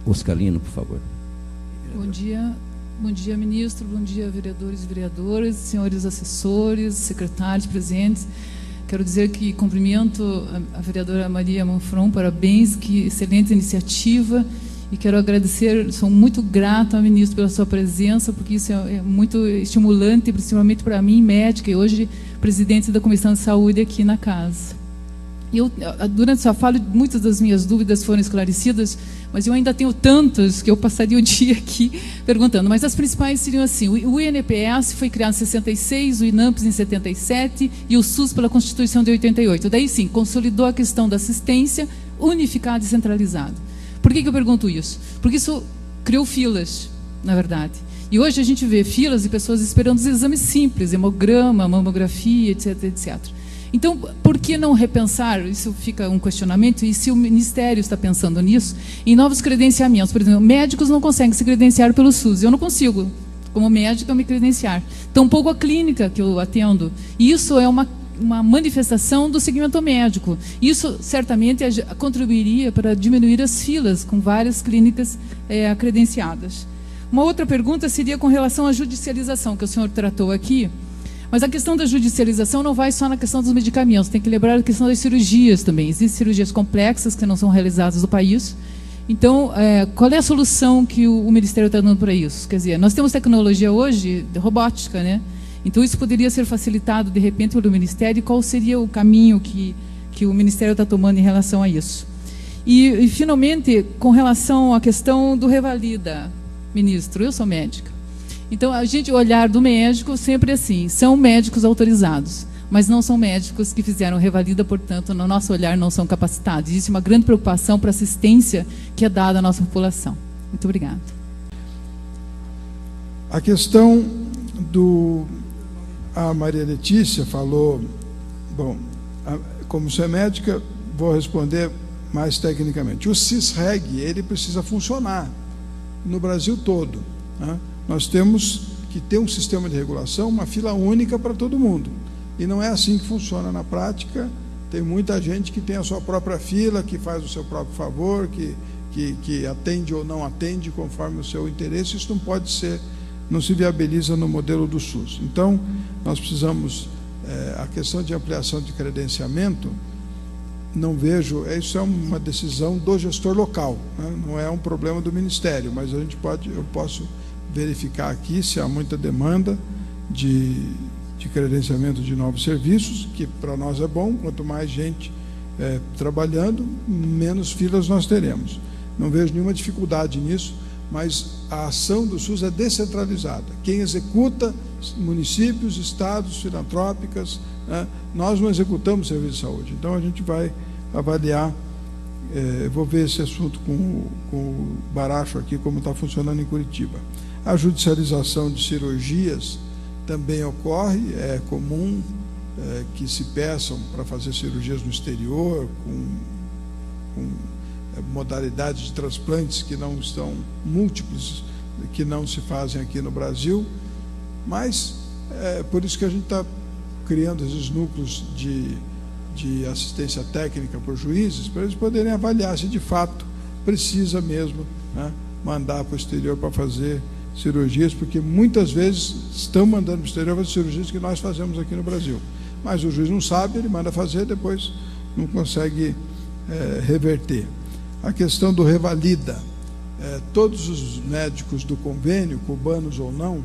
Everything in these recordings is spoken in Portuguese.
Oscalino, por favor. Bom dia, ministro, bom dia, vereadores e vereadoras, senhores assessores, secretários presentes. Quero dizer que cumprimento a vereadora Maria Manfron, parabéns, que excelente iniciativa, e quero agradecer, sou muito grata ao ministro pela sua presença, porque isso é muito estimulante, principalmente para mim, médica, e hoje presidente da Comissão de Saúde aqui na casa. Durante sua fala, muitas das minhas dúvidas foram esclarecidas, mas eu ainda tenho tantas que eu passaria o dia aqui perguntando. Mas as principais seriam assim: o INPS foi criado em 66, o INAMPS em 77 e o SUS pela Constituição de 88. Daí sim, consolidou a questão da assistência unificada e centralizada. Por que eu pergunto isso? Porque isso criou filas, na verdade. E hoje a gente vê filas de pessoas esperando os exames simples, hemograma, mamografia, etc, etc. Então, por que não repensar, isso fica um questionamento, e se o Ministério está pensando nisso, em novos credenciamentos? Por exemplo, médicos não conseguem se credenciar pelo SUS, eu não consigo, como médica, me credenciar. Tampouco a clínica que eu atendo. Isso é uma manifestação do segmento médico. Isso, certamente, contribuiria para diminuir as filas com várias clínicas credenciadas. Uma outra pergunta seria com relação à judicialização, que o senhor tratou aqui. Mas a questão da judicialização não vai só na questão dos medicamentos, tem que lembrar a questão das cirurgias também. Existem cirurgias complexas que não são realizadas no país. Então, qual é a solução que o Ministério está dando para isso? Quer dizer, nós temos tecnologia hoje de robótica, né? Então, isso poderia ser facilitado, de repente, pelo Ministério. E qual seria o caminho que o Ministério está tomando em relação a isso? E, finalmente, com relação à questão do revalida, ministro, eu sou médica. Então, a gente, o olhar do médico sempre assim, são médicos autorizados, mas não são médicos que fizeram revalida, portanto, no nosso olhar, não são capacitados. Existe uma grande preocupação para a assistência que é dada à nossa população. Muito obrigada. A questão a Maria Letícia falou, bom, como você é médica, vou responder mais tecnicamente. O CISREG, ele precisa funcionar no Brasil todo, né? Nós temos que ter um sistema de regulação, uma fila única para todo mundo. E não é assim que funciona na prática. Tem muita gente que tem a sua própria fila, que faz o seu próprio favor, que atende ou não atende conforme o seu interesse. Isso não pode ser, não se viabiliza no modelo do SUS. Então, nós precisamos, a questão de ampliação de credenciamento, não vejo, isso é uma decisão do gestor local, né? Não é um problema do Ministério, mas eu posso verificar aqui se há muita demanda de credenciamento de novos serviços, que para nós é bom, quanto mais gente trabalhando, menos filas nós teremos. Não vejo nenhuma dificuldade nisso, mas a ação do SUS é descentralizada. Quem executa, municípios, estados, filantrópicas, né? Nós não executamos serviço de saúde. Então a gente vai avaliar, vou ver esse assunto com o Baracho aqui, como está funcionando em Curitiba. A judicialização de cirurgias também ocorre, é comum que se peçam para fazer cirurgias no exterior, com modalidades de transplantes que não estão múltiplos, que não se fazem aqui no Brasil, mas por isso que a gente está criando esses núcleos de assistência técnica por juízes, para eles poderem avaliar se de fato precisa mesmo, né, mandar para o exterior para fazer cirurgias, porque muitas vezes estão mandando para o exterior fazer cirurgias que nós fazemos aqui no Brasil. Mas o juiz não sabe, ele manda fazer, depois não consegue reverter. A questão do revalida, todos os médicos do convênio, cubanos ou não,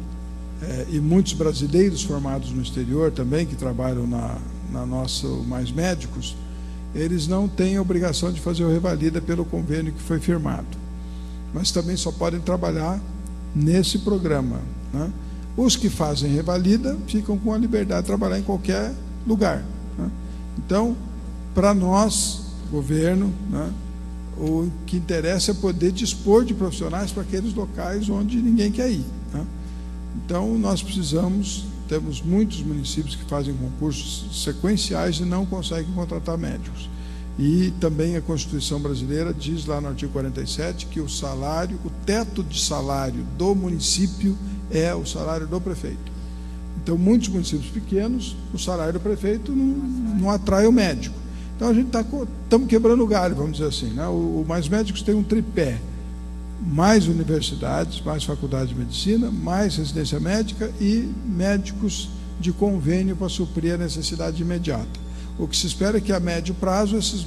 e muitos brasileiros formados no exterior também, que trabalham na nossa Mais Médicos, eles não têm a obrigação de fazer o revalida pelo convênio que foi firmado, mas também só podem trabalhar nesse programa, né? Os que fazem revalida ficam com a liberdade de trabalhar em qualquer lugar, né? Então, para nós, governo, né, o que interessa é poder dispor de profissionais para aqueles locais onde ninguém quer ir, né? Então, nós temos muitos municípios que fazem concursos sequenciais e não conseguem contratar médicos. E também a Constituição brasileira diz lá no artigo 47 que o teto de salário do município é o salário do prefeito. Então, muitos municípios pequenos, o salário do prefeito não atrai o médico. Então, a gente estamos quebrando o galho, vamos dizer assim, né? O Mais Médicos tem um tripé: mais universidades, mais faculdades de medicina, mais residência médica e médicos de convênio para suprir a necessidade imediata. O que se espera é que a médio prazo esses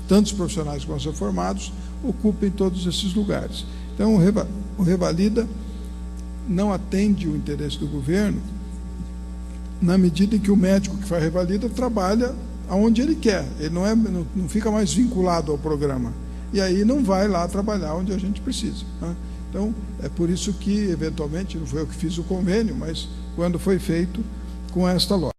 tantos profissionais que vão ser formados ocupem todos esses lugares. Então o Revalida não atende o interesse do governo na medida em que o médico que faz Revalida trabalha aonde ele quer, ele não fica mais vinculado ao programa, e aí não vai lá trabalhar onde a gente precisa, né? Então é por isso que eventualmente, não foi eu que fiz o convênio, mas quando foi feito com esta lógica.